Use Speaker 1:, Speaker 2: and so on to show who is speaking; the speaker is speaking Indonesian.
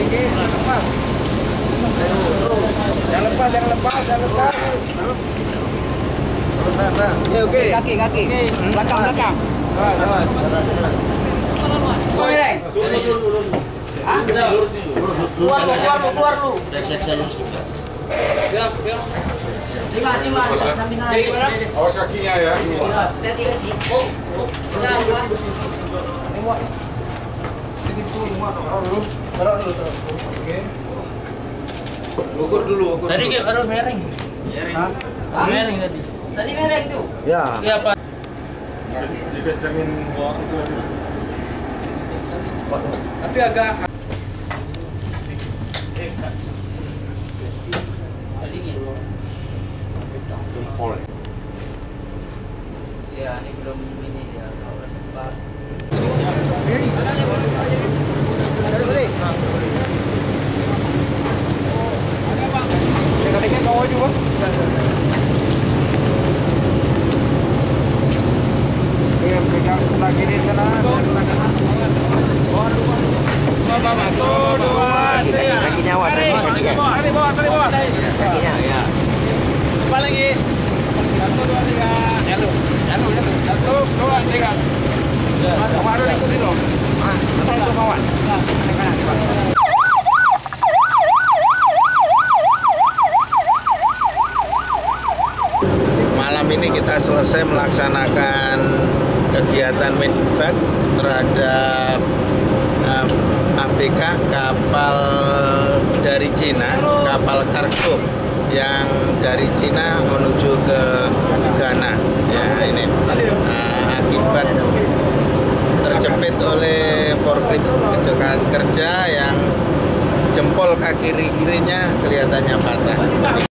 Speaker 1: Jangan lepas. Oke. Kaki. Belakang. Keluar lu.
Speaker 2: Awas kakinya ya. Ukur dulu.
Speaker 3: Tadi baru mereng. Mereng tadi.
Speaker 4: Tadi mereng tuh.
Speaker 1: Ya.
Speaker 3: Iya, Pak.
Speaker 2: Dikencangin itu.
Speaker 3: Tapi agak
Speaker 2: Jempol.
Speaker 4: Ya, ini belum ini dia. Udah sempat.
Speaker 1: Pegang sebelah kiri sana. Kakinya awas. Kakinya ya.
Speaker 3: apa lagi? 1, 2, 3. Jatuh. 1, 2, 3. Kawan lu ikutin dong. Betul kawan.
Speaker 5: Malam ini kita selesai melaksanakan kegiatan medevac terhadap ABK kapal dari Cina, kapal kargo yang dari Cina menuju ke Ghana. Ya, ini akibat terjepit oleh forklift itu kan kerja yang jempol kaki kirinya kelihatannya patah.